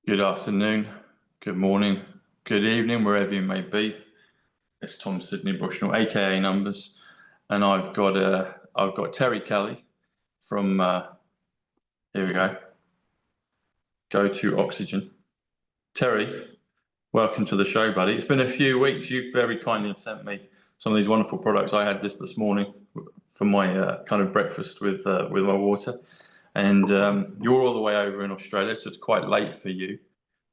Good afternoon, good morning, good evening, wherever you may be. It's Tom Sidney Bushnell, aka Numbers, and I've got Terry Kelly from here we go, Go2Oxygen. Terry, welcome to the show, buddy. It's been a few weeks. You've very kindly sent me some of these wonderful products. I had this morning for my kind of breakfast with my water, and you're all the way over in Australia, so it's quite late for you.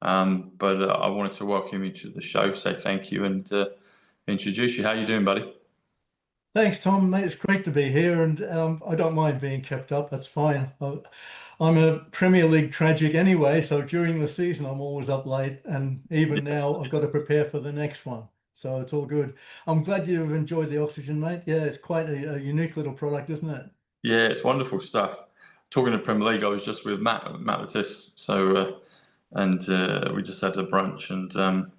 But I wanted to welcome you to the show, say thank you, and introduce you. How you doing, buddy? Thanks, Tom, mate. It's great to be here, and I don't mind being kept up. That's fine. I'm a Premier League tragic anyway, so during the season I'm always up late, and even now I've got to prepare for the next one. So it's all good. I'm glad you've enjoyed the oxygen, mate. Yeah, it's quite a unique little product, isn't it? Yeah, it's wonderful stuff. Talking of Premier League, I was just with Matt Lattis, so and we just had a brunch, and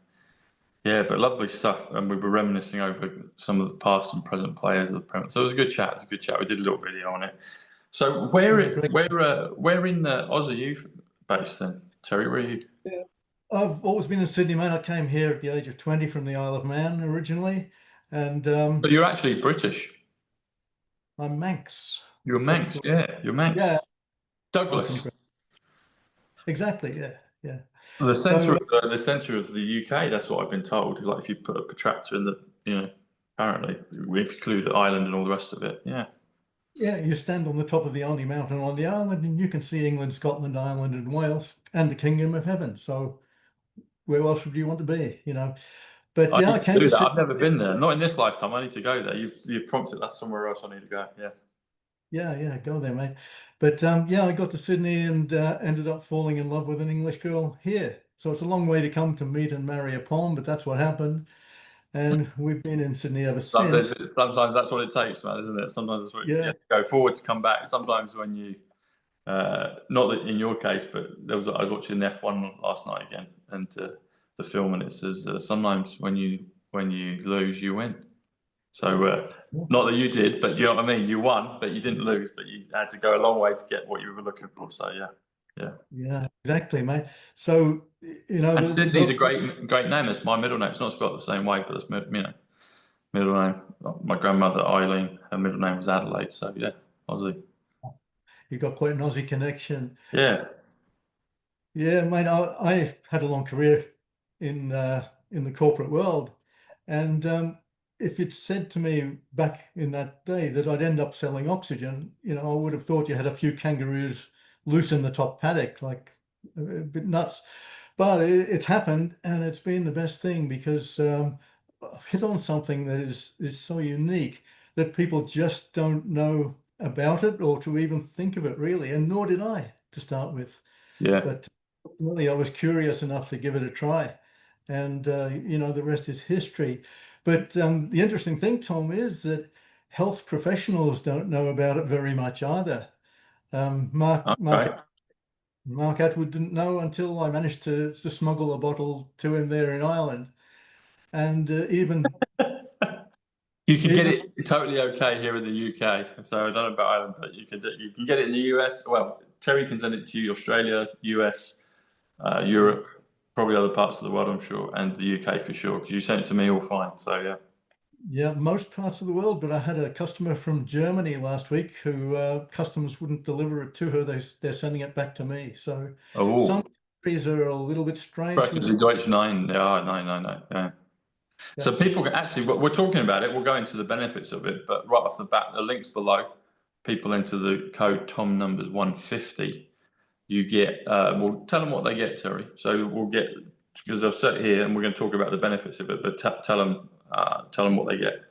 yeah, but lovely stuff. And we were reminiscing over some of the past and present players of the Premier. So it was a good chat. It was a good chat. We did a little video on it. So where in Oz are you based then, Terry? Where are you? Yeah. I've always been in Sydney, mate. I came here at the age of 20 from the Isle of Man originally, and But you're actually British. I'm Manx. You're Manx, yeah. You're Manx. Yeah, Douglas. exactly. Yeah, yeah. The So centre of the UK. That's what I've been told. Like if you put a protractor in apparently if you include Ireland and all the rest of it, yeah. yeah, you stand on the top of the only mountain on the island, and you can see England, Scotland, Ireland, and Wales, and the Kingdom of Heaven. So where else would you want to be? But I yeah, need I to came do to that. Sydney. I've never been there. Not in this lifetime. I need to go there. You've prompted. That's somewhere else I need to go. Yeah. Yeah, go there, mate. But yeah, I got to Sydney and ended up falling in love with an English girl here. So it's a long way to come to meet and marry a Pom, but that's what happened. And we've been in Sydney ever since. Sometimes that's what it takes, man, isn't it? Sometimes it's what you Yeah, have to go forward to come back. Sometimes when you, not that in your case, but I was watching the F1 last night again, and the film, and it says sometimes when you lose, you win. So not that you did, but you know what I mean. You won, but you didn't lose, but you had to go a long way to get what you were looking for. So yeah, exactly, mate. So And Sydney's a great name. It's my middle name. It's not spelled the same way, but it's middle name. My grandmother Eileen, her middle name was Adelaide. So yeah, Aussie. you've got quite an Aussie connection. Yeah. Yeah, mate, I had a long career in the corporate world, and if you'd said to me back in that day that I'd end up selling oxygen, I would have thought you had a few kangaroos loose in the top paddock, like a bit nuts. But it's happened, and it's been the best thing because I've hit on something that is so unique that people just don't know about it or to even think of it really, and nor did I to start with. Yeah. But really, I was curious enough to give it a try, and the rest is history. But the interesting thing, Tom, is that health professionals don't know about it very much either. Okay. Mark Atwood didn't know until I managed to smuggle a bottle to him there in Ireland, and even You can get even it totally okay here in the UK. So I don't know about Ireland, but you can get it in the US. Well, Terry can send it to you, Australia, US, Europe, probably other parts of the world, I'm sure, and the UK for sure, because you sent it to me all fine. So yeah. Yeah, most parts of the world, but I had a customer from Germany last week who customs wouldn't deliver it to her. They're sending it back to me. So some Oh, countries are a little bit strange sprechen with Sie some. Deutsch? Nein. Ja, nein, nein, nein. Yeah. Yeah, So people can actually, we're talking about it, we'll go into the benefits of it, but right off the bat, the links below, people enter the code Tom Numbers 150. You get, we'll tell them what they get, Terry. So we'll get, because they'll sit here and we're going to talk about the benefits of it, but tell them what they get.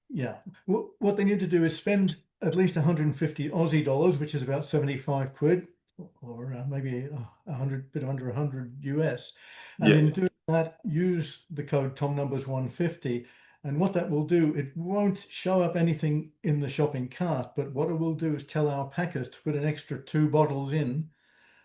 yeah. What they need to do is spend at least 150 Aussie dollars, which is about 75 quid, or maybe 100, bit under 100 US. And Yeah. in doing that, use the code Tom Numbers 150. And what that will do, it won't show up anything in the shopping cart, but what it will do is tell our packers to put an extra 2 bottles in.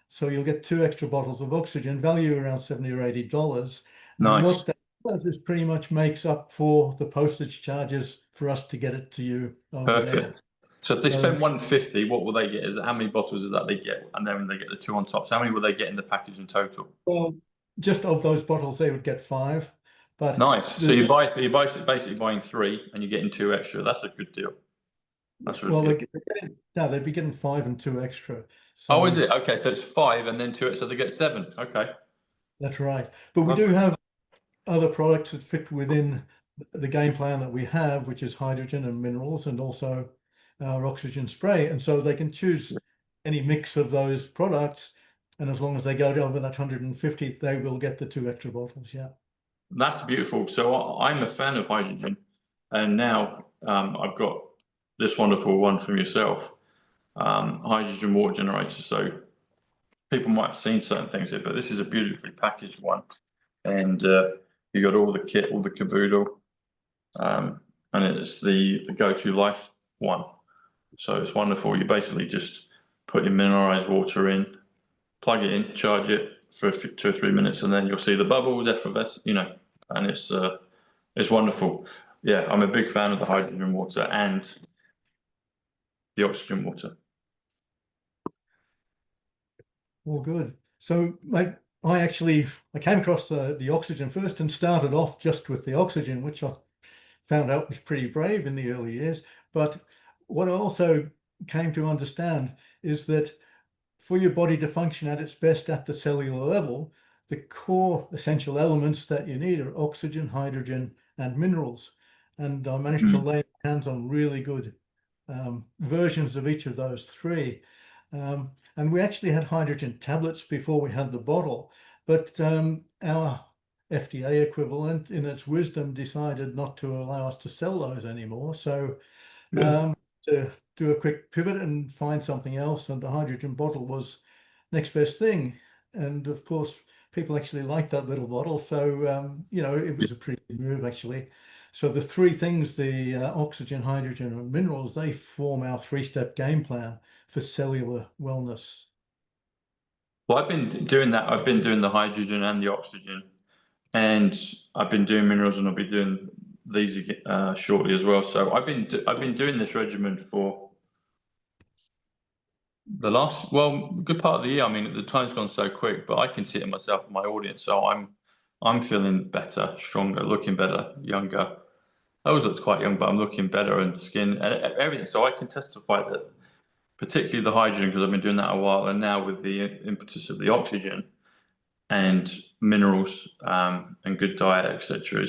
So you'll get 2 extra bottles of oxygen, value around 70 or $80. And Nice. what that does is pretty much makes up for the postage charges for us to get it to you over there. Perfect. So if they So, spend 150, what will they get? Is how many bottles is that they get? And then they get the two on top. So how many will they get in the package in total? well, just of those bottles, they would get 5, but Nice. So there's you buy basically buying 3 and you're getting 2 extra. That's a good deal. That's really well, good. no, they'd be getting 5 and 2 extra. Oh, is So it? Okay, so it's 5 and then 2, so they get 7. Okay. that's right. But we do Lovely. have other products that fit within the game plan that we have, which is hydrogen and minerals, and also our oxygen spray. And so they can choose any mix of those products. And as long as they go over that 150, they will get the 2 extra bottles. Yeah. That's beautiful. So I'm a fan of hydrogen, and now I've got this wonderful one from yourself, hydrogen water generator. So people might have seen certain things here, but this is a beautifully packaged one, and you got all the kit, all the caboodle, and it's the Go2 Life one. So it's wonderful. You basically just put your mineralized water in, plug it in, charge it for 2 or 3 minutes, and then you'll see the bubbles, effervesce, and it's wonderful. Yeah, I'm a big fan of the hydrogen water and the oxygen water. All good. So I came across the oxygen first and started off just with the oxygen, which I found out was pretty brave in the early years. But what I also came to understand is that for your body to function at its best at the cellular level, the core essential elements that you need are oxygen, hydrogen, and minerals. And I managed to lay hands on really good versions of each of those 3. And we actually had hydrogen tablets before we had the bottle, but our FDA equivalent, in its wisdom, decided not to allow us to sell those anymore. So to do a quick pivot and find something else, and the hydrogen bottle was next best thing. And of course, people actually liked that little bottle, so it was a pretty good move actually. So the 3 things, the oxygen, hydrogen, and minerals, they form our 3-step game plan for cellular wellness. Well, I've been doing that. I've been doing the hydrogen and the oxygen, and I've been doing minerals, and I'll be doing these shortly as well. So I've been doing this regimen for the last, well, good part of the year. I mean, the time's gone so quick, but I can see it in myself and my audience. So I'm feeling better, stronger, looking better, younger. I always looked quite young, but I'm looking better, and skin and everything. So I can testify that, particularly the hydrogen, because I've been doing that a while, and now with the impetus of the oxygen and minerals, and good diet, etc.,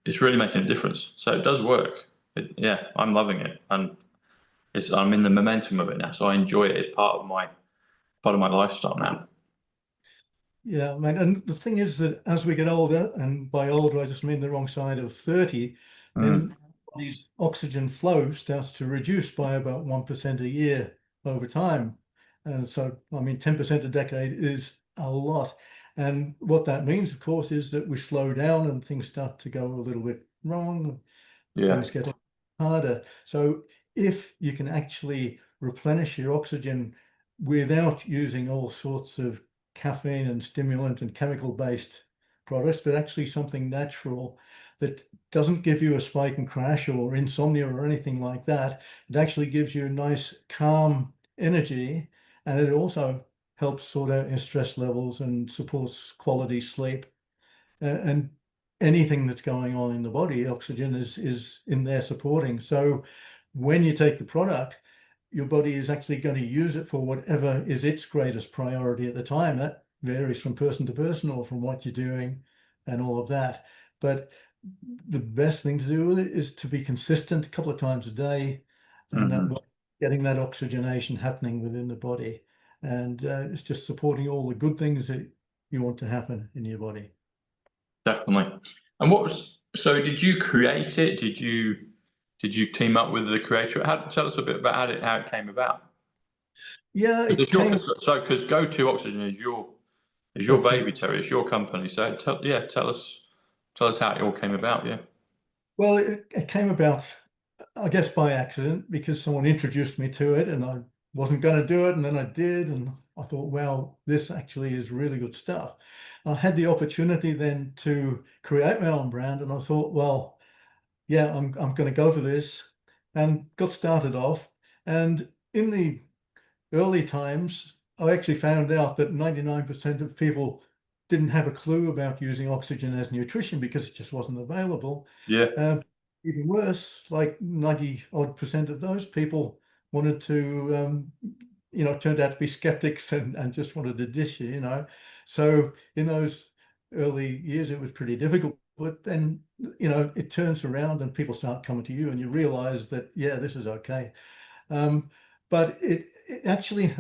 it's really making a difference. So it does work. Yeah, I'm loving it, and I'm in the momentum of it now. So I enjoy it. It's part of my lifestyle now. Yeah, man. And the thing is that as we get older, and by older, I just mean the wrong side of 30, Mm. then these oxygen flow starts to reduce by about 1% a year over time. And so, I mean, 10% a decade is a lot. And what that means, of course, is that we slow down and things start to go a little bit wrong. Yeah. Things get harder. So if you can actually replenish your oxygen without using all sorts of caffeine and stimulant and chemical based products, but actually something natural that doesn't give you a spike and crash or insomnia or anything like that, it actually gives you a nice calm energy, and it also helps sort out your stress levels and supports quality sleep. And anything that's going on in the body, oxygen is in there supporting. So when you take the product, your body is actually going to use it for whatever is its greatest priority at the time. That varies from person to person or from what you're doing and all of that. But the best thing to do with it is to be consistent a couple of times a day, and that Hmm. getting that oxygenation happening within the body. And it's just supporting all the good things that you want to happen in your body. Definitely. And so did you create it? Did you team up with the creator? Tell us a bit about how it came about. Yeah, Because it came. because Go2Oxygen is your That's it. baby, Terry. It's your company. So tell us how it all came about. Yeah. Well, it came about, I guess, by accident because someone introduced me to it and I wasn't going to do it. And then I did. And I thought, well, this actually is really good stuff. I had the opportunity then to create my own brand. And I thought, well, yeah, I'm going to go for this, and got started off. And in the early times, I actually found out that 99% of people didn't have a clue about using oxygen as nutrition because it just wasn't available. Yeah. Even worse, like 90 odd percent of those people wanted to, turned out to be skeptics and just wanted to dish you. So in those early years, it was pretty difficult. But then, it turns around and people start coming to you and you realize that, yeah, this is okay. But it actually,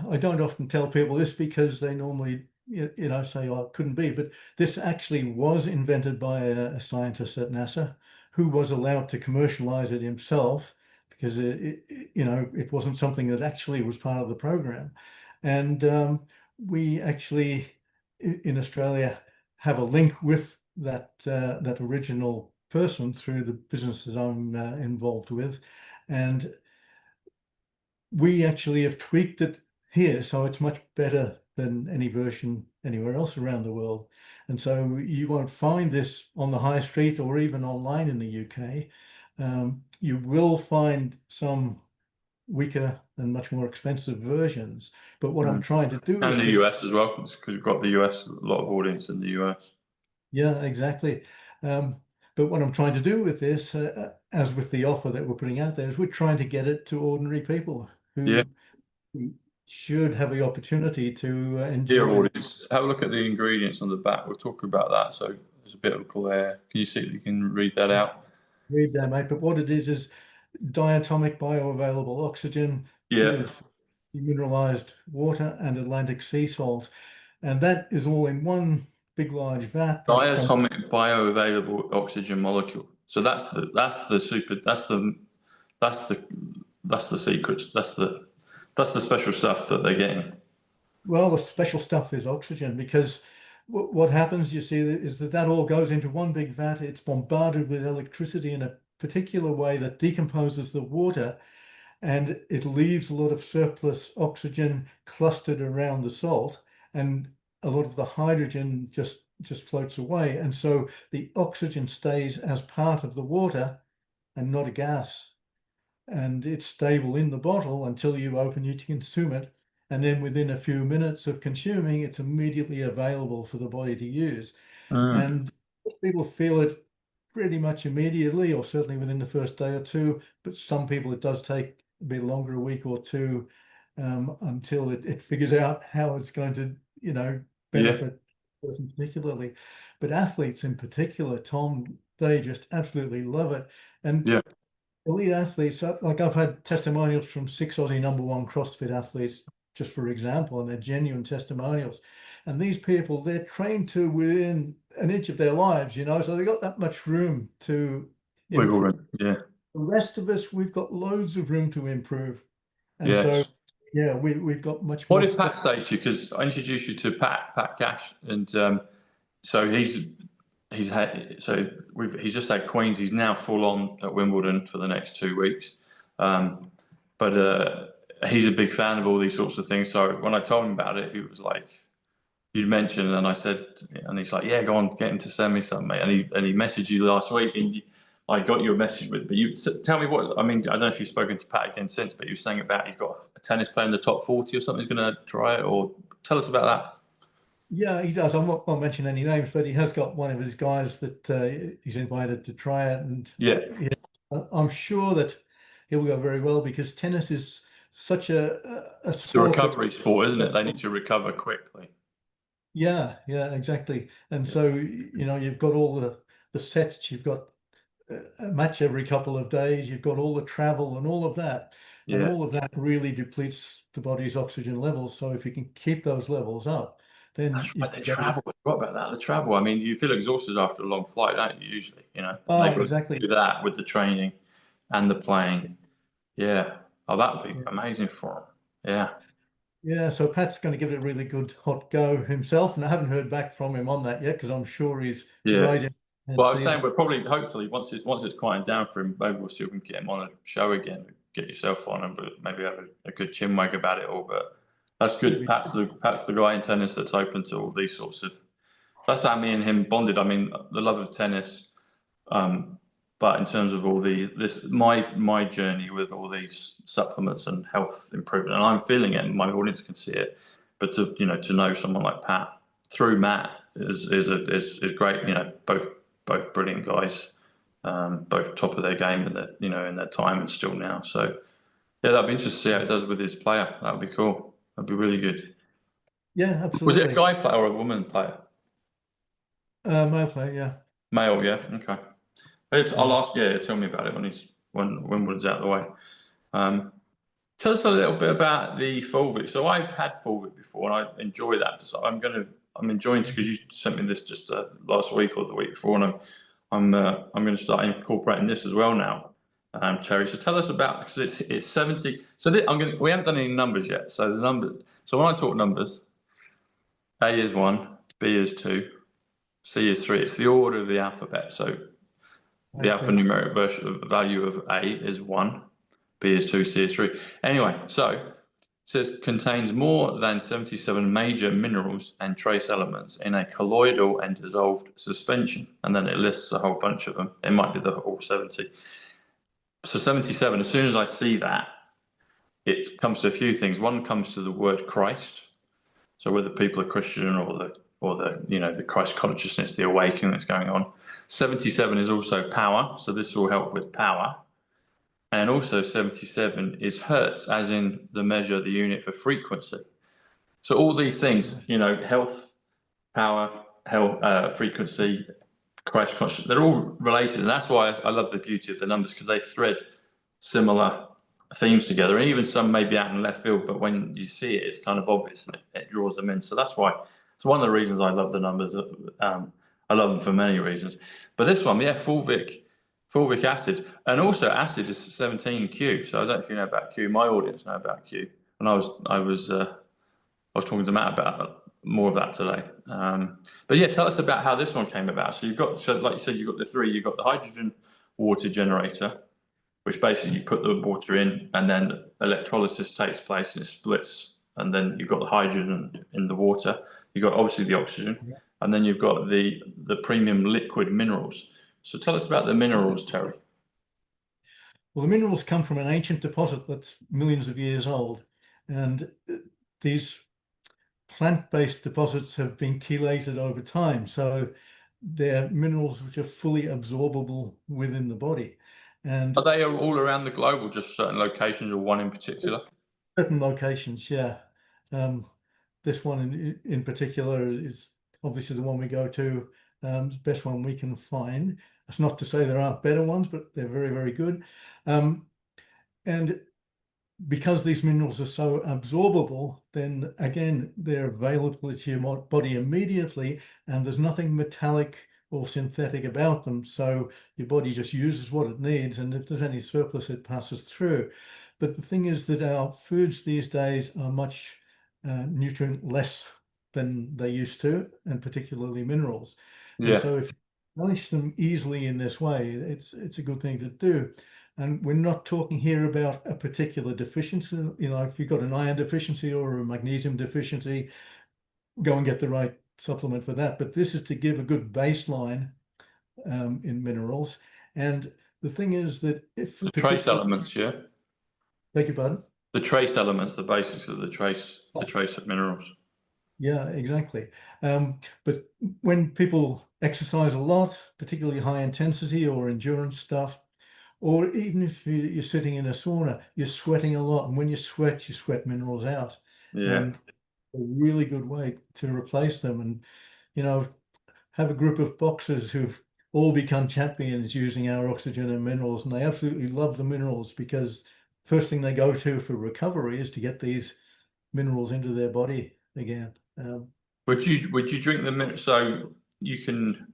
I don't often tell people this because they normally, say, oh, it couldn't be. But this actually was invented by a scientist at NASA who was allowed to commercialize it himself because it wasn't something that actually was part of the program. And we actually in Australia have a link with that original person through the businesses I'm involved with, and we actually have tweaked it here, so it's much better than any version anywhere else around the world. And so you won't find this on the high street or even online in the UK. You will find some weaker and much more expensive versions. But what I'm trying to do And with the this, US as well, because you've got the US, a lot of audience in the US. yeah, exactly. But what I'm trying to do with this, as with the offer that we're putting out there, is we're trying to get it to ordinary people Yeah. who should have the opportunity to Dear enjoy. audience, have a look at the ingredients on the back. We'll talk about that. So there's a bit of glare. Can you see? You can read that out. Read that, mate. But what it is diatomic bioavailable oxygen, bit Yeah. of mineralized water, and Atlantic sea salt, and that is all in one big large vat that is pumped. Diatomic bioavailable oxygen molecule. So that's the super. That's the that's the secret. That's the special stuff that they're getting. Well, the special stuff is oxygen because what happens, you see, is that all goes into one big vat. It's bombarded with electricity in a particular way that decomposes the water, and it leaves a lot of surplus oxygen clustered around the salt, and a lot of the hydrogen just floats away. And so the oxygen stays as part of the water and not a gas. And it's stable in the bottle until you open it to consume it. And then within a few minutes of consuming, it's immediately available for the body to use. Mm. And people feel it pretty much immediately, or certainly within the first day or two. But some people, it does take a bit longer, a week or two, until it figures out how it's going to, Yeah. benefit the person particularly. But athletes in particular, Tom, they just absolutely love it. And Yeah. elite athletes, like I've had testimonials from 6 Aussie #1 CrossFit athletes, just for example, and they're genuine testimonials. And these people, they're trained to within an inch of their lives, so they've got that much room to Wiggle improve. room. Yeah. The rest of us, we've got loads of room to improve. And so, Yes. yeah, we've got much What more did stuff. Pat say to you? Because I introduced you to Pat Cash, and so he's just had Queens. He's now full on at Wimbledon for the next 2 weeks, but he's a big fan of all these sorts of things. So when I told him about it, he was like, "You mentioned," and I said, and he's like, "Yeah, go on, get him to send me something, mate." And he messaged you last week, and I got your message with. But you tell me what I mean. I don't know if you've spoken to Pat again since, but you were saying about he's got a tennis player in the top 40 or something. He's going to try it, or tell us about that. Yeah, he does. I'm not going to mention any names, but he has got one of his guys that he's invited to try it. And Yeah, yeah, I'm sure that it will go very well because tennis is such a it's a sport recovery sport, isn't it? that They need to recover quickly. yeah, exactly. And so, you've got all the sets, you've got a match every couple of days, you've got all the travel and all of that. And Yeah. all of that really depletes the body's oxygen levels. So if you can keep those levels up, then That's you right. can The go. travel. I forgot about that. The travel. I mean, you feel exhausted after a long flight, don't you? Usually, and they've Oh, got to exactly. do that with the training and the playing. Yeah. Oh, that would be Yeah. amazing for him. Yeah. Yeah, so Pat's going to give it a really good hot go himself, and I haven't heard back from him on that yet because I'm sure he's Yeah. right in Well, his I was saying, season. we're probably, hopefully, once it's quieting down for him, maybe we'll see if we can get him on a show again, get yourself on, and maybe have a good chinwag about it all. But that's It'd good. be Pat's the guy in tennis that's open to all these sorts of. That's how me and him bonded. I mean, the love of tennis. But in terms of all my journey with all these supplements and health improvement, and I'm feeling it, and my audience can see it. But to know someone like Pat through Matt is great. Both brilliant guys, both top of their game in their time and still now. So yeah, that'd be interesting to see how it does with his player. That would be cool. That'd be really good. Yeah, Was it a absolutely. guy player or a woman player? Male player, yeah. Male, yeah. Okay. I'll ask. Yeah, tell me about it when Wimbledon's out of the way. Tell us a little bit about the Fulvic. So I've had Fulvic before, and I enjoy that. So I'm enjoying it because you sent me this just last week or the week before, and I'm going to start incorporating this as well now, Terry. So tell us about, because it's 70. So we haven't done any numbers yet. So the number. So when I talk numbers, A is 1, B is 2, C is 3. It's the order of the alphabet. So the alphanumeric version of the value of A is 1, B is 2, C is 3. Anyway, so it says contains more than 77 major minerals and trace elements in a colloidal and dissolved suspension. And then it lists a whole bunch of them. It might be the whole 70. So 77, as soon as I see that, it comes to a few things. One comes to the word Christ. So whether people are Christian or the Christ consciousness, the awakening that's going on. 77 is also power. So this will help with power. And also 77 is hertz, as in the measure, the unit for frequency. So all these things, health, power, frequency, Christ consciousness, they're all related. And that's why I love the beauty of the numbers, because they thread similar themes together. And even some may be out in left field, but when you see it, it's kind of obvious and it draws them in. So that's why it's one of the reasons I love the numbers. I love them for many reasons. But this one, yeah, fulvic acid, and also acid is 17Q. So I don't know if you know about Q. My audience know about Q, and I was talking to Matt about more of that today. But yeah, tell us about how this one came about. So like you said, you've got the three. You've got the hydrogen water generator, which basically you put the water in, and then electrolysis takes place and it splits, and then you've got the hydrogen in the water. You've got obviously the oxygen, and then you've got the premium liquid minerals. So tell us about the minerals, Terry. Well, the minerals come from an ancient deposit that's millions of years old, and these plant-based deposits have been chelated over time. So they're minerals which are fully absorbable within the body. And Are they all around the globe, or just certain locations, or one in particular? certain locations, yeah. This one in particular is obviously the one we go to, the best one we can find. That's not to say there aren't better ones, but they're very, very good. And because these minerals are so absorbable, then again, they're available to your body immediately, and there's nothing metallic or synthetic about them. So your body just uses what it needs, and if there's any surplus, it passes through. But the thing is that our foods these days are much nutrient less than they used to, and particularly minerals. And Yeah. so if you replenish them easily in this way, it's a good thing to do. And we're not talking here about a particular deficiency. If you've got an iron deficiency or a magnesium deficiency, go and get the right supplement for that. But this is to give a good baseline in minerals. And the thing is that if The trace elements, yeah. Beg your pardon? The trace elements, the basics of the trace of minerals. Yeah, exactly. But when people exercise a lot, particularly high intensity or endurance stuff, or even if you're sitting in a sauna, you're sweating a lot. And when you sweat minerals out. Yeah. And a really good way to replace them. And, have a group of boxers who've all become champions using our oxygen and minerals. And they absolutely love the minerals, because first thing they go to for recovery is to get these minerals into their body again. Would you drink the so you can?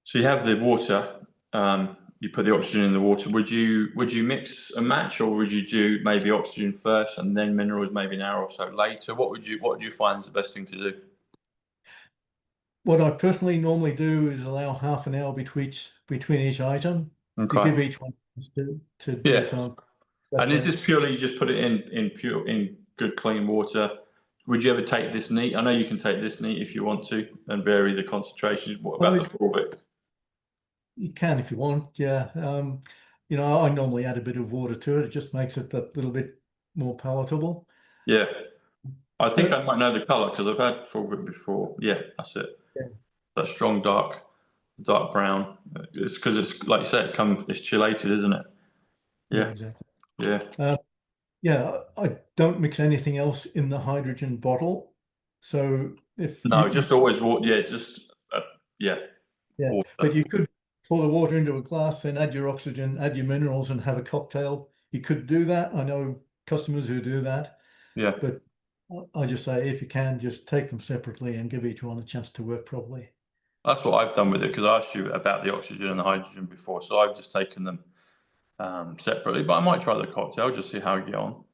So you have the water. You put the oxygen in the water. Would you mix and match, or would you do maybe oxygen first and then minerals maybe an hour or so later? What would you find is the best thing to do? What I personally normally do is allow half an hour between each item to Okay. give each one to do Yeah. its own. And is this purely you just put it in good clean water? Would you ever take this neat? I know you can take this neat if you want to and vary the concentrations. What about the fulvic? You can if you want, yeah. You know, I normally add a bit of water to it. It just makes it that little bit more palatable. Yeah. I think I But might know the colour because I've had it before. Yeah, that's it. yeah, That strong dark brown. It's because it's like you say, it's chelated, isn't it? yeah, Yeah, exactly. yeah. Yeah, I don't mix anything else in the hydrogen bottle. So if No, just always water. Yeah, just yeah, yeah, water. but you could pour the water into a glass, then add your oxygen, add your minerals, and have a cocktail. You could do that. I know customers who do that, Yeah, but I just say if you can, just take them separately and give each one a chance to work properly. that's what I've done with it because I asked you about the oxygen and the hydrogen before, so I've just taken them separately. But I might try the cocktail, just see how I get on.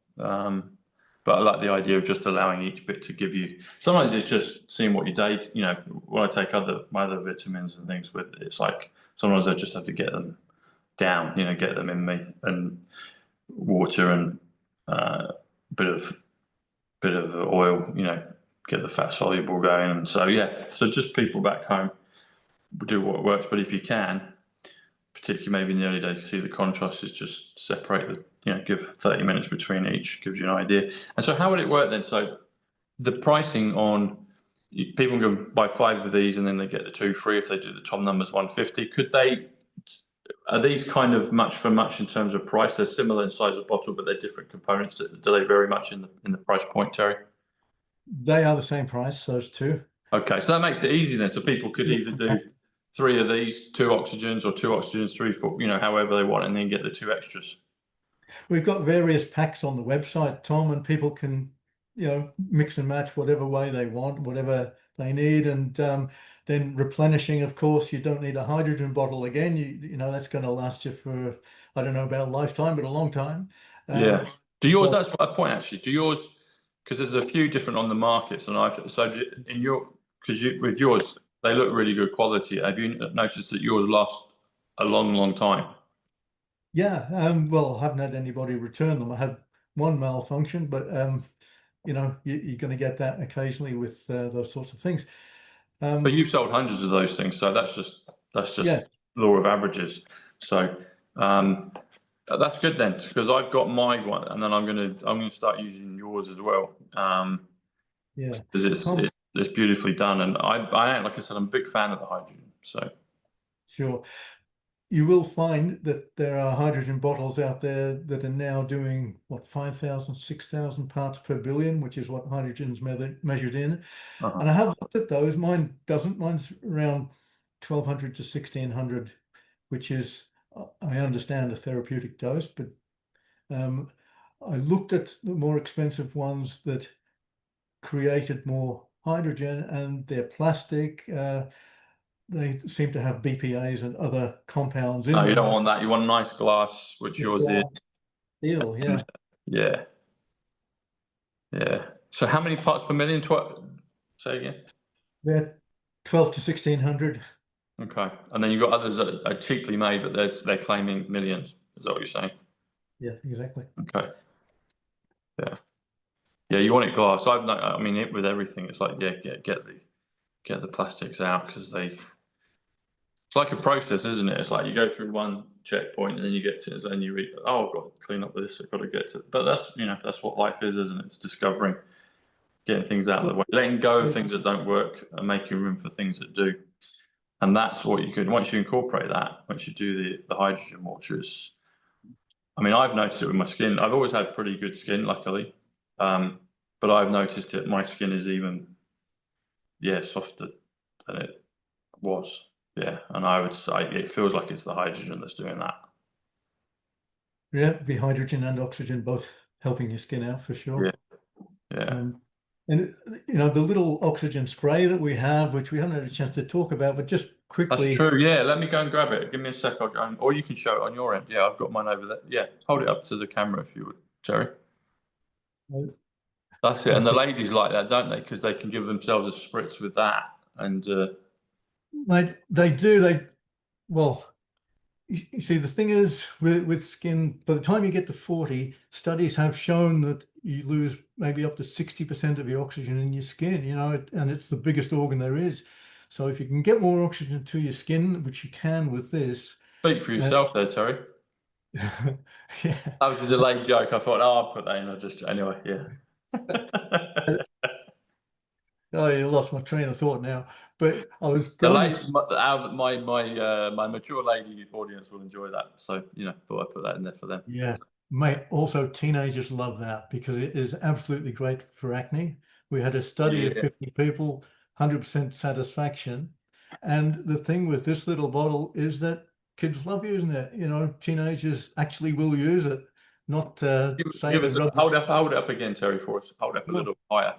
But I like the idea of just allowing each bit to give you. Sometimes it's just seeing what your day. You know, when I take my other vitamins and things with it, it's like sometimes I just have to get them down. You know, get them in me, and water and bit of bit of oil. You know, get the fat soluble going. And so yeah, so just people back home do what works. But if you can, particularly maybe in the early days, to see the contrast is just separate the, you know, give 30 minutes between each, gives you an idea. And so how would it work then? So the pricing on, people can go buy 5 of these and then they get the 2 free if they do the top numbers 150. Are these kind of much for much in terms of price? They're similar in size of bottle, but they're different components. Do they vary much in the price point, Terry? They are the same price, those two. Okay, so that makes it easy then. So people could either do 3 of these, 2 oxygens, or 2 oxygens, 3, 4, you know, however they want, and then get the 2 extras. We've got various packs on the website, Tom, and people can, you know, mix and match whatever way they want, whatever they need. And then replenishing, of course, you don't need a hydrogen bottle again. You know, that's going to last you for, I don't know about a lifetime, but a long time. Yeah. Do yours, So that's my point actually. Do yours, because there's a few different on the markets, and in your, because with yours, they look really good quality. Have you noticed that yours last a long time? yeah, well, I haven't had anybody return them. I had one malfunction, but you know, you're going to get that occasionally with those sorts of things. But you've sold hundreds of those things, so that's Yeah, just law of averages. So that's good then, because I've got my one, and then I'm gonna start using yours as well. yeah. Because Tom, it's beautifully done, and like I said, I'm a big fan of the hydrogen. So sure. You will find that there are hydrogen bottles out there that are now doing what 5,000, 6,000 parts per billion, which is what hydrogen's measured in. uh-huh. And I have looked at those. Mine doesn't. Mine's around 1,200 to 1,600, which is, I understand, a therapeutic dose. But I looked at the more expensive ones that created more hydrogen, and they're plastic. They seem to have BPA's and other compounds No, in you them. don't want that. You want a nice glass, which yours is. Steel, And yeah. yeah, yeah. So how many parts per million? Say again. They're 12 to 1,600. Okay, and then you've got others that are cheaply made, but they're claiming millions. Is that what you're saying? Yeah, exactly. Okay. Yeah. Yeah, you want it glass. I mean, with everything, it's like, yeah, get the plastics out because it's like a process, isn't it? It's like you go through one checkpoint and then you get to it, and you read, oh, I've got to clean up this. I've got to get to. But that's, you know, that's what life is, isn't it? It's discovering, getting things out of the Well, way, letting go of yeah, things that don't work, and making room for things that do. And that's what you can, once you incorporate that, once you do the hydrogen waters. I mean, I've noticed it with my skin. I've always had pretty good skin, luckily. But I've noticed it. My skin is even, yeah, softer than it was. Yeah, and I would say it feels like it's the hydrogen that's doing that. be hydrogen and oxygen both helping your skin out for Yeah, sure. yeah. And you know, the little oxygen spray that we have, which we haven't had a chance to talk about, but just That's quickly, true. Yeah, let me go and grab it. Give me a sec. I'll go or you can show it on your end. Yeah, I've got mine over there. Yeah, hold it up to the camera if you would, Jerry. uh, That's it. And the okay, ladies like that, don't they? Because they can give themselves a spritz with that. And they do, well, you see, the thing is with skin, by the time you get to 40, studies have shown that you lose maybe up to 60% of your oxygen in your skin, you know, and it's the biggest organ there is. So if you can get more oxygen to your skin, which you can with this, Speak for yourself there, Terry. yeah. That was a delayed joke. I thought, oh, I'll put that in. I just anyway, yeah. Oh, you lost my train of thought now. But I was The going lady, to, my mature lady audience will enjoy that. So thought I'd put that in there for them. yeah, mate, also teenagers love that because it is absolutely great for acne. We had a study of Yeah. 50 people, 100% satisfaction. And the thing with this little bottle is that kids love using it. You know, teenagers actually will use it, not say Give the us hold rubbish. hold it up again, Terry, for us. Hold up a Sure. little higher,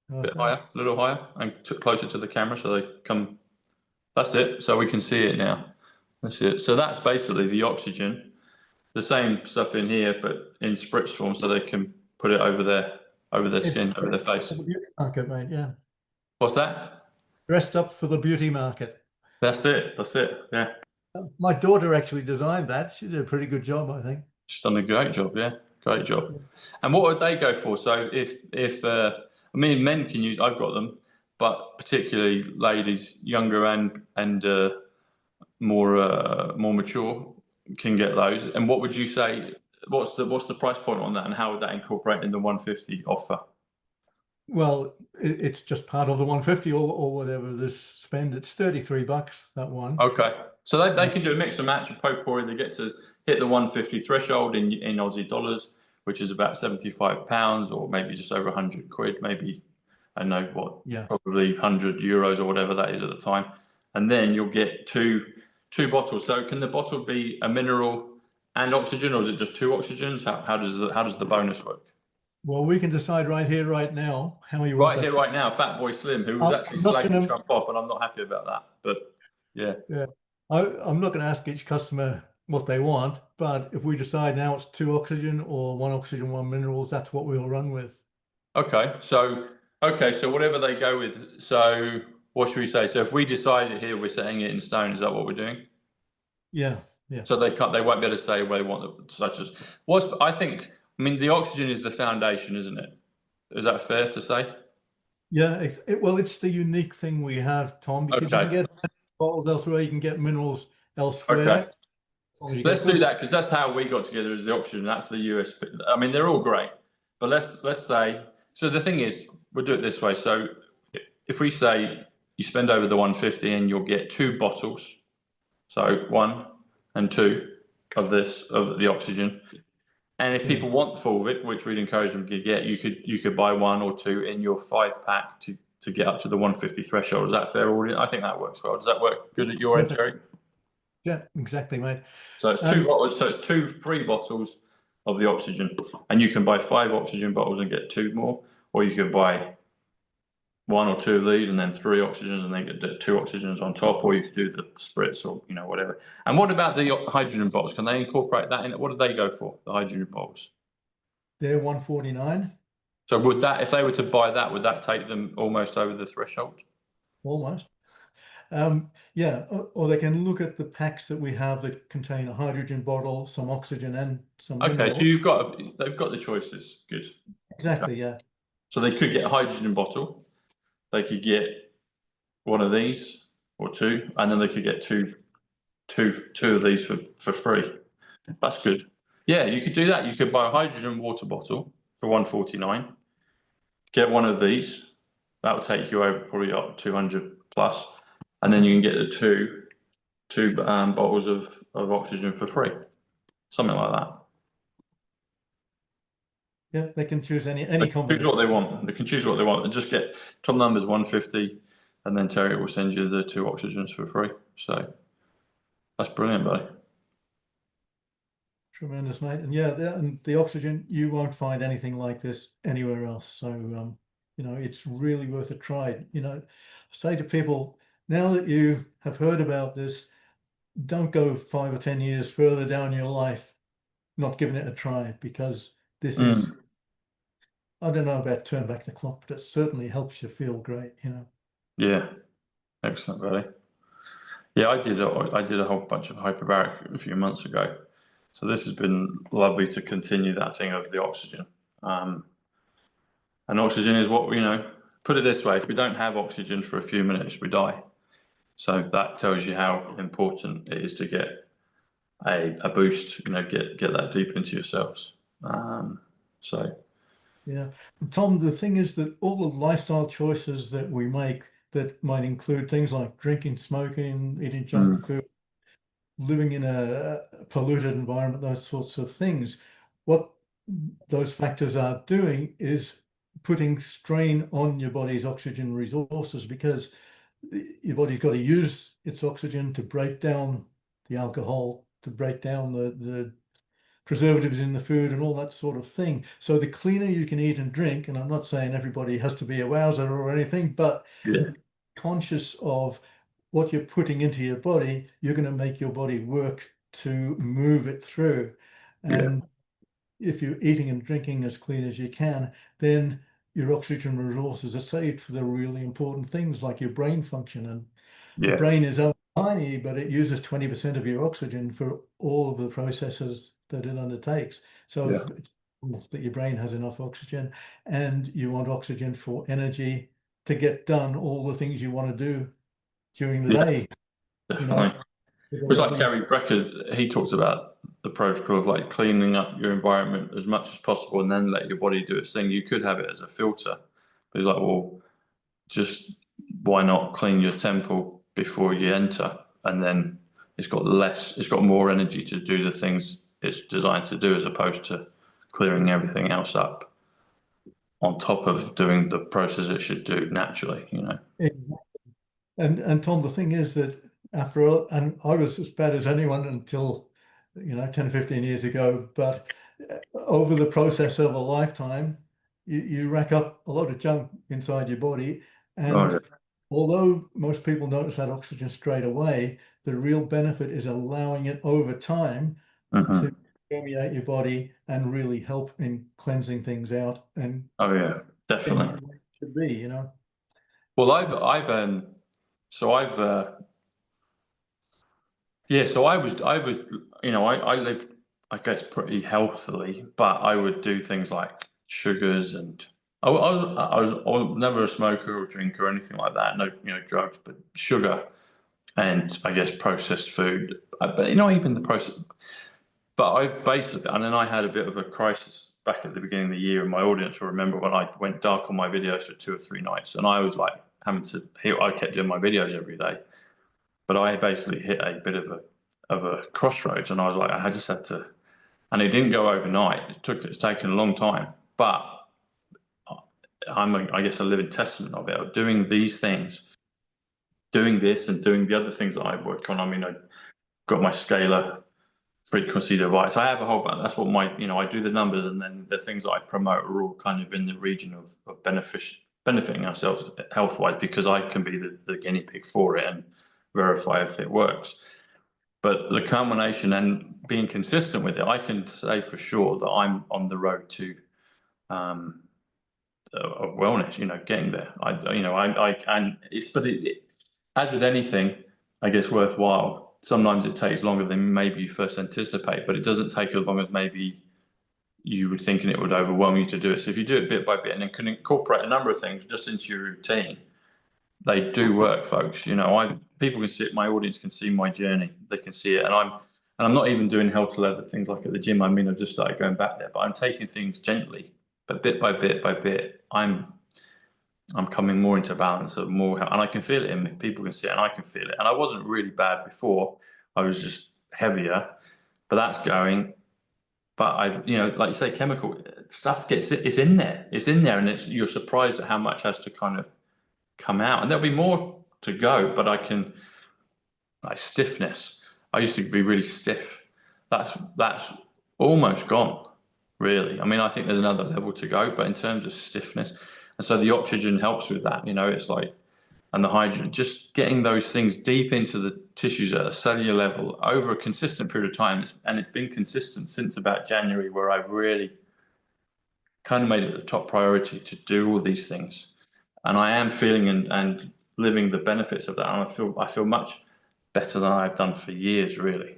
How's bit that? higher, a little higher, and closer to the camera so they come. That's it. So we can see it now. That's it. So that's basically the oxygen, the same stuff in here, but in spritz form, so they can put it over their It's skin, over their dressed up face. for the beauty market, mate. Yeah. What's that? Dressed up for the beauty market. That's it. That's it. Yeah. My daughter actually designed that. She did a pretty good job, I think. She's done a great job, yeah, great job. Yeah. And what would they go for? So if I mean, men can use. I've got them, but particularly ladies, younger and more mature, can get those. And what would you say? What's the price point on that, and how would that incorporate in the 150 offer? Well, it's just part of the 150 or whatever this spend. It's 33 bucks, that one. Okay, so they can do a mix and match, a potpourri. They get to hit the 150 threshold in Aussie dollars, which is about £75, or maybe just over 100 quid, maybe, I don't know what, Yeah. probably 100 euros or whatever that is at the time. And then you'll get two bottles. So can the bottle be a mineral and oxygen, or is it just two oxygens? How does the bonus work? Well, we can decide right here, right now, how you want Right that. here, right now, Fat Boy Slim, who was I'm actually not slagging gonna, Trump off, and I'm not happy about that. But yeah. yeah, I'm not going to ask each customer what they want, but if we decide now it's two oxygen or one oxygen, one minerals, that's what we'll run with. Okay, so whatever they go with. So what should we say? So if we decide it here, we're setting it in stone. Is that what we're doing? Yeah, yeah, So they won't be able to say where they want it, such as what's. I think. I mean, the oxygen is the foundation, isn't it? Is that fair to say? yeah. Well, it's the unique thing we have, Tom, because you can Okay. get bottles elsewhere, you can get minerals Okay. elsewhere. As long as you Let's get do good. that, because that's how we got together, is the oxygen. That's the USP. I mean, they're all great, but let's say. So the thing is, we'll do it this way. So if we say you spend over the 150 and you'll get two bottles, so one and two of the oxygen. And if Yeah. people want full of it, which we'd encourage them to get, you could buy one or two in your 5-pack to get up to the 150 threshold. Is that fair, audience? I think that works well. Does that work good at your end, Perfect. Terry? Yeah, exactly, mate. So it's two bottles. So it's free bottles of the oxygen, and you can buy 5 oxygen bottles and get 2 more, or you could buy one or two of these and then 3 oxygens and then get 2 oxygens on top, or you could do the spritz, or whatever. And what about the hydrogen bottles? Can they incorporate that in it? What do they go for, the hydrogen bottles? They're 149, So would that, if they were to buy that, would that take them almost over the threshold? almost. Yeah, or they can look at the packs that we have that contain a hydrogen bottle, some oxygen, and some Okay, so minerals. they've got the choices. Good. Okay. Exactly, yeah. So they could get a hydrogen bottle. They could get one of these or two, and then they could get two of these for free. That's good. Yeah, you could do that. You could buy a hydrogen water bottle for 149. Get one of these. That will take you over probably up 200 plus, and then you can get the two bottles of oxygen for free. Something like that. Yeah, they can choose any They can choose combination. what they want. They can choose what they want, and just get top numbers 150, and then Terry will send you the 2 oxygens for free. So that's brilliant, buddy. Tremendous, mate. And yeah, and the oxygen, you won't find anything like this anywhere else. So, it's really worth a try. Say to people, now that you have heard about this, don't go 5 or 10 years further down your life not giving it a try, because this is, I don't know about turn back the clock, but it certainly helps you feel great. Yeah, excellent, buddy. Yeah, I did a whole bunch of hyperbaric a few months ago, so this has been lovely to continue that thing of the oxygen. And oxygen is what put it this way, if we don't have oxygen for a few minutes, we die. So that tells you how important it is to get a boost, get that deep into your cells. So Yeah. Tom, the thing is that all the lifestyle choices that we make that might include things like drinking, smoking, eating junk mm, food, living in a polluted environment, those sorts of things, what those factors are doing is putting strain on your body's oxygen resources, because your body's got to use its oxygen to break down the alcohol, to break down the preservatives in the food and all that sort of thing. So the cleaner you can eat and drink, and I'm not saying everybody has to be a wowser or anything, but yeah, conscious of what you're putting into your body, you're going to make your body work to move it through. yeah, And if you're eating and drinking as clean as you can, then your oxygen resources are saved for the really important things like your brain function. And the yeah, brain is only tiny, but it uses 20% of your oxygen for all of the processes that it undertakes. So yeah, if it's that your brain has enough oxygen, and you want oxygen for energy to get done all the things you want to do during the yeah, day, you know, definitely. It was like whatever. Gary Brecker, he talked about the protocol of like cleaning up your environment as much as possible and then let your body do its thing. You could have it as a filter. But he's like, well, just why not clean your temple before you enter? And then it's got more energy to do the things it's designed to do, as opposed to clearing everything else up on top of doing the process it should do naturally. And Tom, the thing is that after all, and I was as bad as anyone until 10, 15 years ago, but over the process of a lifetime, you rack up a lot of junk inside your body. Oh, And although most people notice that oxygen straight away, the real benefit is allowing it over time yeah. to permeate your body and really help in cleansing things out and Oh, yeah, getting definitely. it where it should be. Well, so I lived, I guess, pretty healthily, but I would do things like sugars and I was never a smoker or drinker or anything like that. No, drugs, but sugar and I guess processed food. But not even the process. But I basically, and then I had a bit of a crisis back at the beginning of the year, and my audience will remember when I went dark on my videos for 2 or 3 nights, and I was like having to I kept doing my videos every day, but I basically hit a bit of a crossroads, and I was like, I just had to, and it didn't go overnight. It's taken a long time, but I guess, a living testament of it, of doing these things, doing this, and doing the other things that I work on. I mean, I got my scalar frequency device. I have a whole bunch. That's what I do the numbers, and then the things that I promote are all kind of in the region of benefiting ourselves health wise, because I can be the guinea pig for it and verify if it works. But the culmination and being consistent with it, I can say for sure that I'm on the road to um, of wellness. Getting there. And as with anything, I guess worthwhile, sometimes it takes longer than maybe you first anticipate, but it doesn't take as long as maybe you would think, and it would overwhelm you to do it. So if you do it bit by bit and then can incorporate a number of things just into your routine, they do work, folks. People can see it, my audience can see my journey. They can see it. And I'm not even doing hell to leather things like at the gym. I mean, I've just started going back there, but I'm taking things gently, but bit by bit by bit, I'm coming more into balance of more, and I can feel it in me. People can see it, and I can feel it. And I wasn't really bad before. I was just heavier, but that's going. But like you say, chemical stuff it's in there. It's in there, and you're surprised at how much has to kind of come out, and there'll be more to go. But like stiffness. I used to be really stiff. That's almost gone, really. I mean, I think there's another level to go, but in terms of stiffness, and so the oxygen helps with that. It's like, and the hydrogen, just getting those things deep into the tissues at a cellular level over a consistent period of time. And it's been consistent since about January, where I've really kind of made it the top priority to do all these things. And I am feeling and living the benefits of that. And I feel much better than I've done for years, really.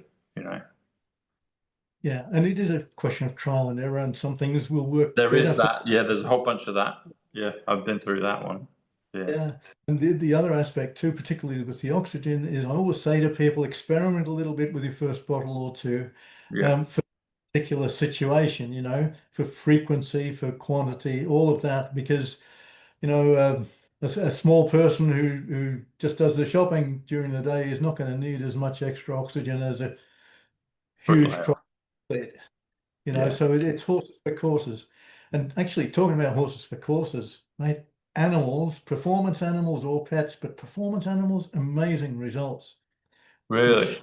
Yeah, and it is a question of trial and error, and some things will work There better is for. that. Yeah, there's a whole bunch of that. Yeah, I've been through that one. Yeah. Yeah. And the other aspect too, particularly with the oxygen, is I always say to people, experiment a little bit with your first bottle or two, Yeah. for particular situation, for frequency, for quantity, all of that, because, a small person who just does the shopping during the day is not going to need as much extra oxygen as a huge Bricklayer. triathlete, Yeah. so it's horses for courses. And actually, talking about horses for courses, mate, animals, performance animals or pets, but performance animals, amazing results, Really. which,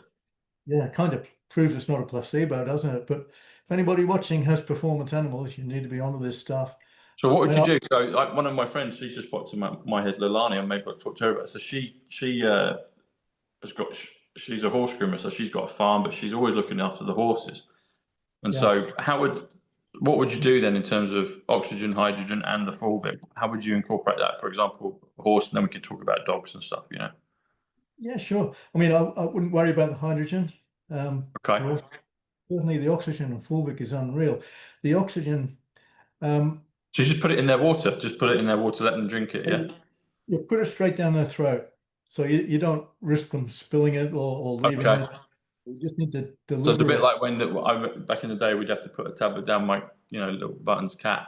yeah, kind of proves it's not a placebo, doesn't it? But if anybody watching has performance animals, you need to be onto this stuff. So what would Mate, you do? So like one of my friends, she just popped in my head, Lilani, and maybe I'll talk to her about it. So she has got she's a horse groomer, so she's got a farm, but she's always looking after the horses. And yeah. so what would you do then in terms of oxygen, hydrogen, and the fulvic? How would you incorporate that? For example, a horse, and then we can talk about dogs and stuff, you know? Yeah, sure. I mean, I wouldn't worry about the hydrogen. Okay. For us, certainly the oxygen and fulvic is unreal. The oxygen, um, So you just put it in their water, just put it in their water, let them drink it, yeah? you put it straight down their throat. So you don't risk them spilling it or leaving Okay. it. You just need to So it's a deliver bit it. like when back in the day, we'd have to put a tablet down my, little Buttons cat,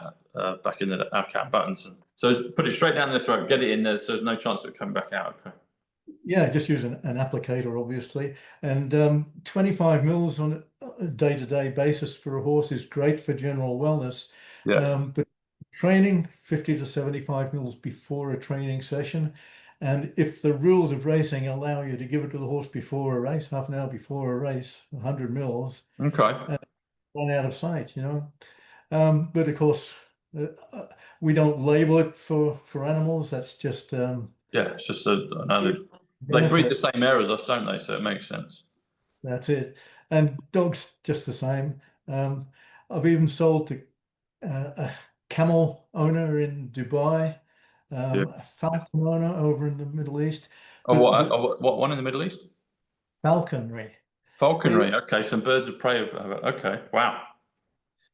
back in our cat Buttons. So put it straight down their throat, get it in there, so there's no chance of it coming back out. Okay. Yeah, just use an applicator, obviously. And 25 mils on a day-to-day basis for a horse is great for general wellness. Yeah. But training, 50 to 75 mils before a training session. And if the rules of racing allow you to give it to the horse before a race, half an hour before a race, 100 mils, Okay. and run out of sight. But of course, uh, uh, we don't label it for animals. That's just Yeah, it's just another. They breathe the benefit. same air as us, don't they? So it makes sense. That's it. And dogs just the same. Um, I've even sold to a camel owner in Dubai, Yeah. a falcon owner over in the Middle East. Oh, The, what? the What one in the Middle East? falconry. Falconry. They, Okay, some birds of prey. Okay. Wow.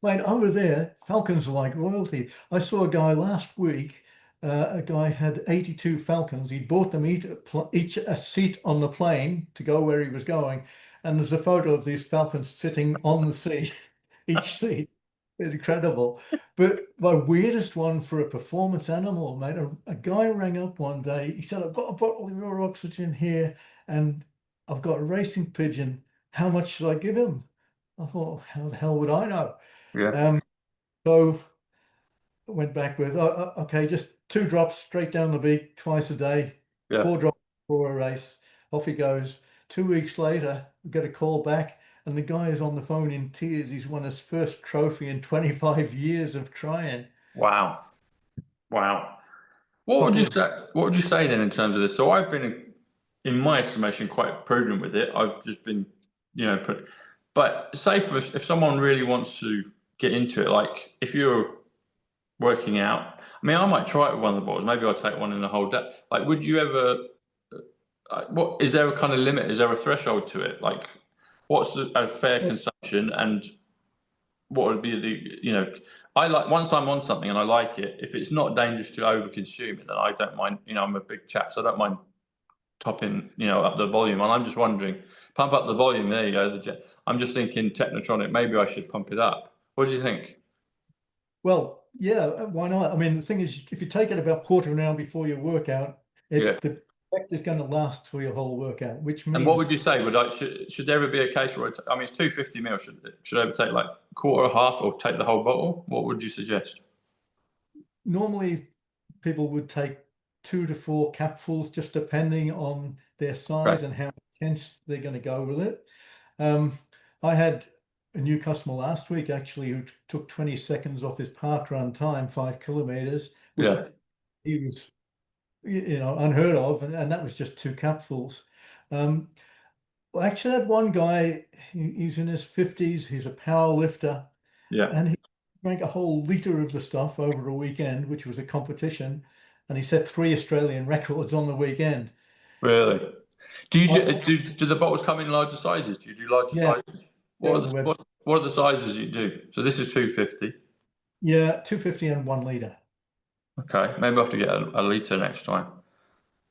Mate, over there, falcons are like royalty. I saw a guy last week. A guy had 82 falcons. He bought them each a seat on the plane to go where he was going. And there's a photo of these falcons sitting on the seat, each seat. Incredible. But my weirdest one for a performance animal, mate, a guy rang up one day. He said, I've got a bottle of your oxygen here and I've got a racing pigeon. How much should I give him? I thought, how the hell would I know? Yeah. Um, so I went back with, okay, just 2 drops straight down the beak twice a day, Yeah. 4 drops before a race. Off he goes. 2 weeks later, we get a call back, and the guy is on the phone in tears. He's won his first trophy in 25 years of trying. Wow. Wow. What would Couple you of, say? What would you say then in terms of this? So I've been, in my estimation, quite prudent with it. I've just been, put. But say if someone really wants to get into it, like if you're working out, I mean, I might try it with one of the bottles. Maybe I'll take one in the whole day. Like, would you ever? What is there a kind of limit? Is there a threshold to it? Like, what's a fair consumption, and what would be I like once I'm on something and I like it. If it's not dangerous to overconsume it, then I don't mind. I'm a big chap, so I don't mind topping, up the volume. And I'm just wondering, pump up the volume. There you go. I'm just thinking Technotronic. Maybe I should pump it up. What do you think? well, yeah, why not? I mean, the thing is, if you take it about quarter of an hour before your workout, Yeah. the effect is going to last for your whole workout, which And what would means you say? Should there ever be a case where I mean it's 250 mil? Should I ever take like quarter or half, or take the whole bottle? What would you suggest? normally people would take 2 to 4 capfuls, just depending on their Okay. size and how intense they're going to go with it. I had a new customer last week actually who took 20 seconds off his park run time, 5 kilometers, which Yeah. he was, unheard of, and that was just 2 capfuls. Well, actually, that one guy, he's in his 50s, he's a power lifter, Yeah. and he drank a whole liter of the stuff over a weekend, which was a competition, and he set 3 Australian records on the weekend. Really? Do you I, do the bottles come in larger sizes? Do you do larger yeah, sizes? they're What are on the website. what are the sizes you do? So this is 250. Yeah, 250 and 1 liter. Okay, maybe I have to get a litre next time.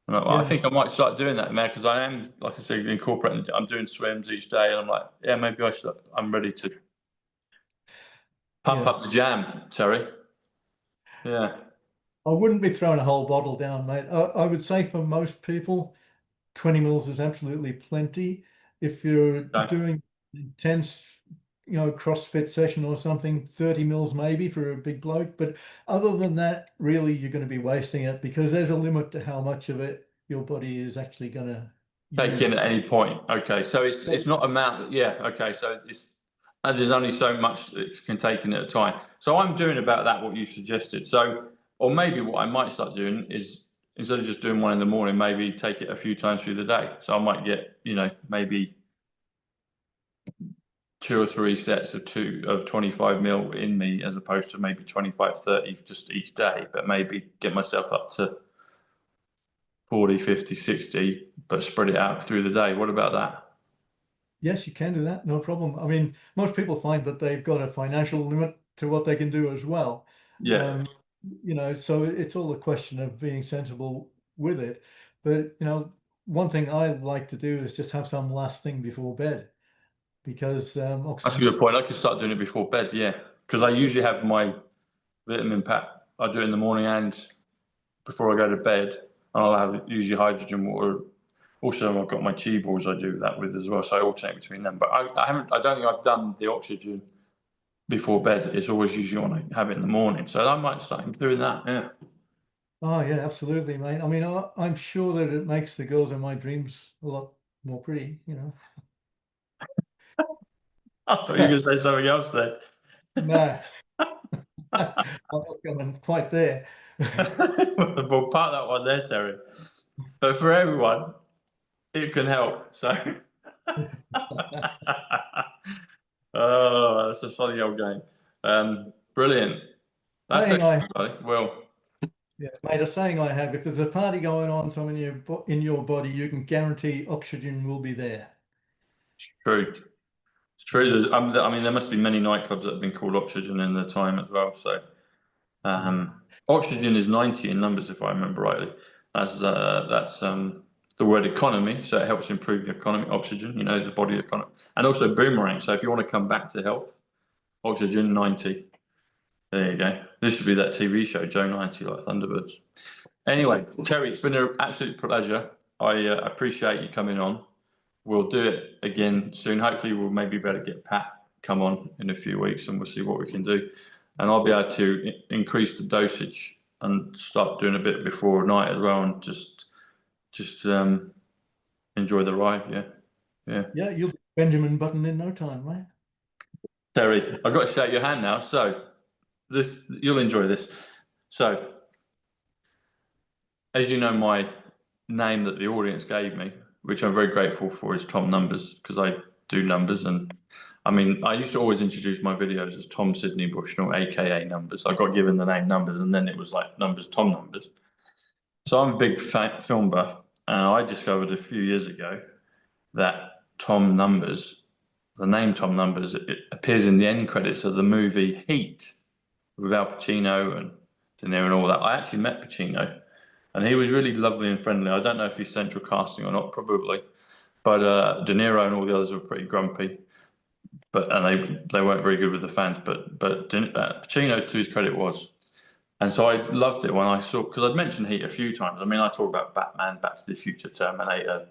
I Yeah, think I might start doing that now because I am, like I said, incorporating. I'm doing swims each day, and I'm like, yeah, maybe I should. I'm ready to pump yeah. up the jam, Terry. Yeah. I wouldn't be throwing a whole bottle down, mate. I would say for most people, 20 mils is absolutely plenty. If you're Okay. doing intense, CrossFit session or something, 30 mils maybe for a big bloke. But other than that, really, you're going to be wasting it because there's a limit to how much of it your body is actually going to Take in use. at any point. Okay, so it's not amount. Yeah. Okay, so it's and there's only so much it can take in at a time. So I'm doing about that what you suggested. So or maybe what I might start doing is instead of just doing one in the morning, maybe take it a few times through the day. So I might get maybe 2 or 3 sets of 25 mil in me as opposed to maybe 25, 30 just each day, but maybe get myself up to 40, 50, 60, but spread it out through the day. What about that? Yes, you can do that, no problem. I mean, most people find that they've got a financial limit to what they can do as well. Yeah. Um, so it's all a question of being sensible with it. But, one thing I like to do is just have some last thing before bed because That's a oxygen. good point. I could start doing it before bed, yeah. Because I usually have my vitamin pack. I do it in the morning and before I go to bed. And I'll have usually hydrogen water. Also, I've got my chi balls I do that with as well. So I alternate between them. But I haven't. I don't think I've done the oxygen before bed. It's always usually when I have it in the morning. So I might start doing that. Yeah. Oh, yeah, absolutely, mate. I mean, I'm sure that it makes the girls in my dreams a lot more pretty. I thought you were going to say something else then. No, I'm not going quite there. We'll park that one there, Terry. But for everyone, it can help. So, oh, that's a funny old game. Brilliant. That's Saying I excellent, buddy. Well, Yes, mate, a saying I have, if there's a party going on some in your body, you can guarantee oxygen will be there. true. It's true. Yeah, I mean, there must be many nightclubs that have been called Oxygen in the time as well. So, yeah, Oxygen is 90 in numbers, if I remember rightly. That's the word economy. So it helps improve the economy. Oxygen, the body economy, and also boomerang. So if you want to come back to health, Oxygen 90. There you go. This should be that TV show, Joe 90, like Thunderbirds. Anyway, Terry, it's been an absolute pleasure. I appreciate you coming on. We'll do it again soon. Hopefully, we'll maybe be able to get Pat come on in a few weeks, and we'll see what we can do. And I'll be able to increase the dosage and start doing a bit before night as well, and just enjoy the ride. Yeah, yeah. yeah. You'll be Benjamin Button in no time, mate. Terry, I've got to shake your hand now. So this you'll enjoy this. So as you know, my name that the audience gave me, which I'm very grateful for, is Tom Numbers because I do numbers. And I mean, I used to always introduce my videos as Tom Sidney Bushnell, aka Numbers. I got given the name Numbers, and then it was like Numbers, Tom Numbers. So I'm a big film buff, and I discovered a few years ago that Tom Numbers, the name Tom Numbers, it appears in the end credits of the movie Heat with Al Pacino and De Niro and all that. I actually met Pacino and he was really lovely and friendly. I don't know if he's central casting or not, probably, but De Niro and all the others were pretty grumpy. They weren't very good with the fans. But Pacino, to his credit, was. And so I loved it when I saw because I'd mentioned Heat a few times. I mean, I talk about Batman, Back to the Future, Terminator,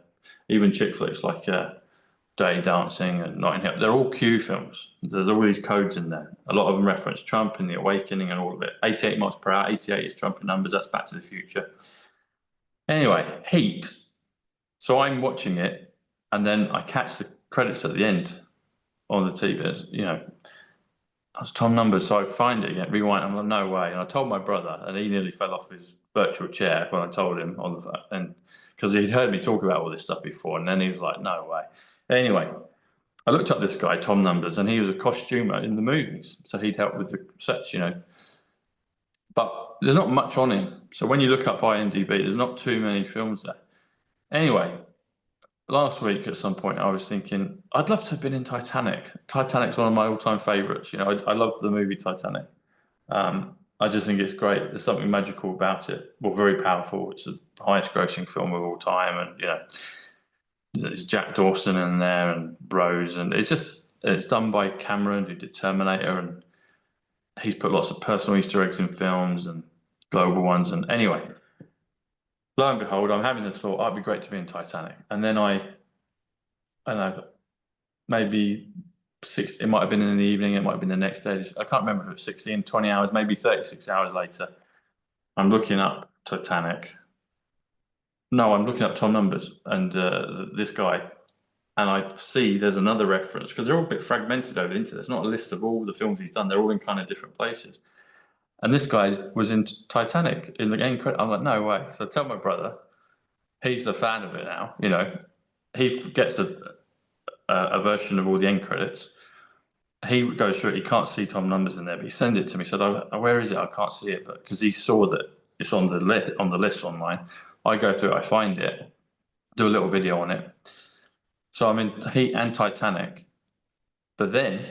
even chick flicks like Dirty Dancing and Notting Hill. They're all Q films. There's all these codes in there. A lot of them reference Trump and The Awakening and all of it. 88 miles per hour, 88 is Trump in numbers. That's Back to the Future. Anyway, Heat. So I'm watching it, and then I catch the credits at the end on the TV. That's Tom Numbers. So I find it again, rewind. I'm like, no way. And I told my brother, and he nearly fell off his virtual chair when I told him on the and because he'd heard me talk about all this stuff before, and then he was like, no way. Anyway, I looked up this guy, Tom Numbers, and he was a costumer in the movies. So he'd help with the sets. But there's not much on him. So when you look up IMDb, there's not too many films there. Anyway, last week at some point I was thinking I'd love to have been in Titanic. Titanic's one of my all-time favorites. I love the movie Titanic. I just think it's great. There's something magical about it. Well, very powerful. It's the highest grossing film of all time, and there's Jack Dawson in there and Rose, and it's done by Cameron, who did Terminator, and he's put lots of personal Easter eggs in films and global ones. And anyway, lo and behold, I'm having this thought, it'd be great to be in Titanic. And then I don't know, maybe it might have been in the evening, it might have been the next day. I can't remember if it was 16, 20 hours, maybe 36 hours later. I'm looking up Titanic. No, I'm looking up Tom Numbers and this guy. And I see there's another reference because they're all a bit fragmented over the internet. It's not a list of all the films he's done. They're all in kind of different places. And this guy was in Titanic in the end credit. I'm like, no way. So I tell my brother, he's a fan of it now. He gets a version of all the end credits. He goes through it. He can't see Tom Numbers in there, but he sends it to me. He said, oh, where is it? I can't see it, but because he saw that it's on the list online. I go through it. I find it, do a little video on it. So I'm in Heat and Titanic, but then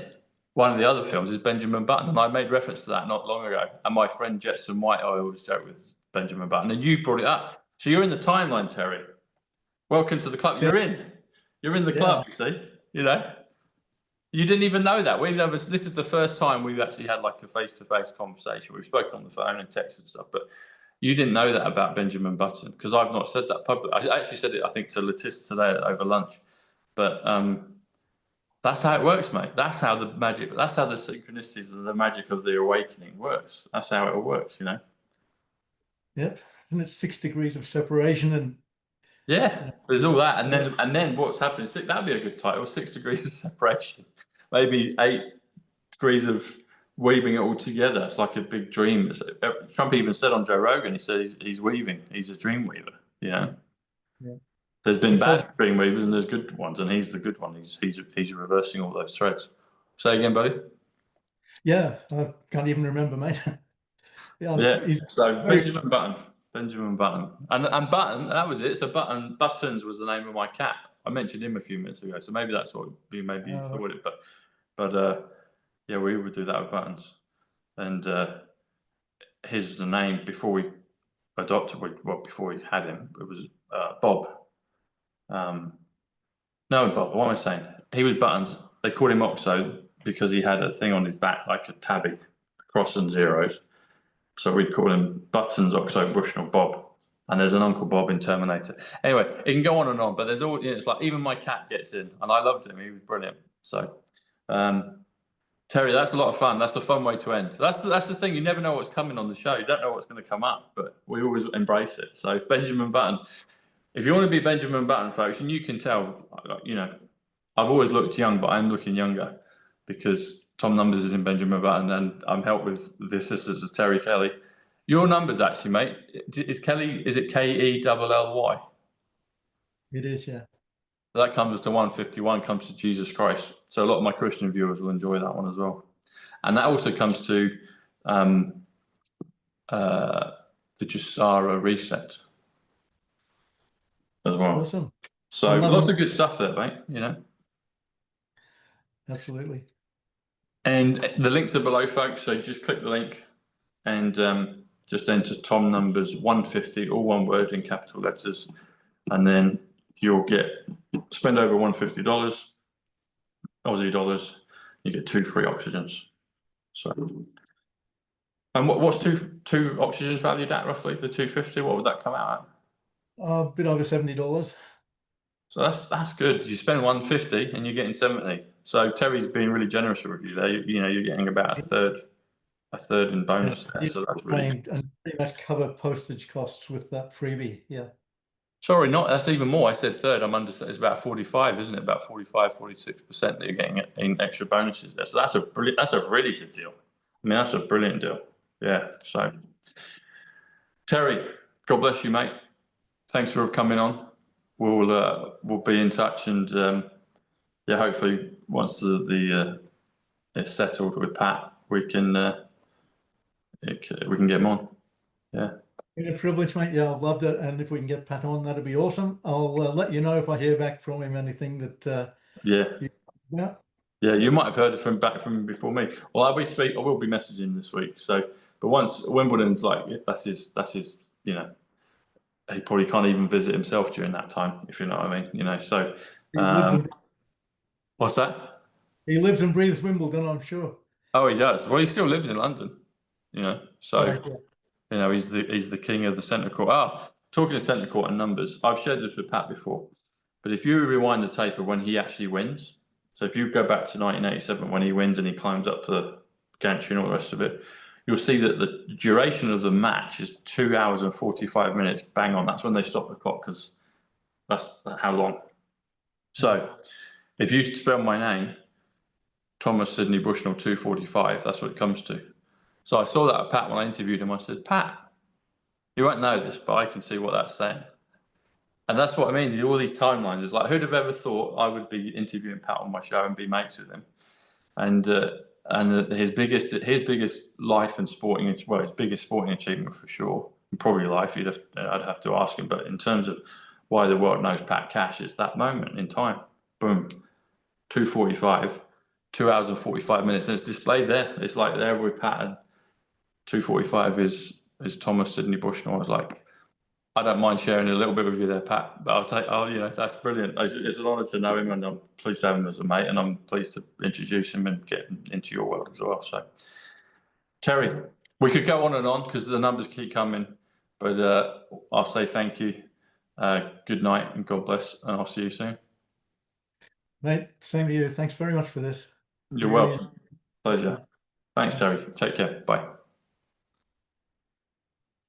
one of the other films is Benjamin Button, and I made reference to that not long ago. And my friend Jetson White, I always joke with Benjamin Button, and you brought it up. So you're in the timeline, Terry. Welcome to the club. You're in the club. You see, you didn't even know that. This is the first time we've actually had like a face-to-face conversation. We've spoken on the phone and text and stuff, but you didn't know that about Benjamin Button because I've not said that publicly. I actually said it, I think, to Letitia today over lunch. But that's how it works, mate. That's how the synchronicities and the magic of the awakening works. That's how it all works, Yep. Isn't it 6 degrees of separation? And yeah, there's all that. And then what's happening? That'd be a good title, 6 degrees of separation. Maybe 8 degrees of weaving it all together. It's like a big dream. Trump even said on Joe Rogan, he said he's weaving. He's a dream weaver, Yeah. There's been bad dream weavers and there's good ones, and he's the good one. He's reversing all those threads. Say again, buddy. Yeah, I can't even remember, mate. Yeah. So Benjamin Button, and Button. That was it. So Buttons was the name of my cat. I mentioned him a few minutes ago, so maybe that's what you thought it. But yeah, we would do that with Buttons, and his the name before we adopted. Before we had him, it was Bob. No, Bob, what am I saying? He was Buttons. They called him Oxo because he had a thing on his back, like a tabby, cross and zeros. So we'd call him Buttons, Oxo, Bushnell, Bob. And there's an Uncle Bob in Terminator. Anyway, it can go on and on, but there's all, it's like even my cat gets in, and I loved him. He was brilliant. So, Terry, that's a lot of fun. That's a fun way to end. That's the thing. You never know what's coming on the show. You don't know what's going to come up, but we always embrace it. So Benjamin Button. If you want to be Benjamin Button, folks, and you can tell, I've always looked young, but I'm looking younger because Tom Numbers is in Benjamin Button, and I'm helped with the assistance of Terry Kelly. Your numbers, actually, mate. Is it Kelly? It is, yeah. That comes to 151, comes to Jesus Christ. So a lot of my Christian viewers will enjoy that one as well. And that also comes to the Jasara reset as well. Awesome. So lots of good stuff there, mate, Absolutely. And the links are below, folks. So just click the link and just enter Tom Numbers 150, all one word in capital letters. And then you'll spend over $150, Aussie dollars, you get 2 free oxygens. So, and what's two oxygens valued at roughly? The 250, what would that come out at? A bit over $70. So that's good. You spend 150 and you're getting 70. So Terry's being really generous with you there. You're getting about a third in bonus there. So that's really good. And pretty much cover postage costs with that freebie. Yeah. Sorry, that's even more. I said third. It's about 45, isn't it? About 45, 46% that you're getting in extra bonuses there. So that's a really good deal. I mean, that's a brilliant deal. Yeah. So Terry, God bless you, mate. Thanks for coming on. We'll be in touch, and yeah, hopefully once it's settled with Pat, we can get him on. Yeah. Been a privilege, mate. Yeah, I've loved it. And if we can get Pat on, that'd be awesome. I'll let you know if I hear back from him anything that. Yeah, you might have heard back from him before me. Well, I will be messaging this week. So But once Wimbledon's like, that's his, you know, he probably can't even visit himself during that time, if you know what I mean, you know. So, He lives and what's that? he lives and breathes Wimbledon, I'm sure. Oh, he does. Well, he still lives in London, you know. So, Right, yeah. you know, he's the king of the centre court. Ah, talking of centre court and numbers, I've shared this with Pat before, but if you rewind the tape of when he actually wins, so if you go back to 1987 when he wins and he climbs up the gantry and all the rest of it, you'll see that the duration of the match is 2 hours and 45 minutes, bang on. That's when they stop the clock because that's how long. So if you spell my name, Thomas Sidney Bushnell 245, that's what it comes to. So I saw that at Pat when I interviewed him. I said, Pat, you won't know this, but I can see what that's saying. And that's what I mean. All these timelines is like, who'd have ever thought I would be interviewing Pat on my show and be mates with him? And his biggest life and sporting, well, his biggest sporting achievement for sure, and probably life. I'd have to ask him. But in terms of why the world knows Pat Cash, it's that moment in time. Boom, 2:45, 2 hours and 45 minutes, and it's displayed there. It's like there with Pat, and 2:45 is Thomas Sidney Bushnell. I was like, I don't mind sharing a little bit with you there, Pat, but you know, that's brilliant. It's an honour to know him, and I'm pleased to have him as a mate, and I'm pleased to introduce him and get into your world as well. So, Terry, we could go on and on because the numbers keep coming, but I'll say thank you, good night, and God bless, and I'll see you soon. Mate, same to you. Thanks very much for this. You're Really welcome. Pleasure. Thanks, Terry. Take care. Bye.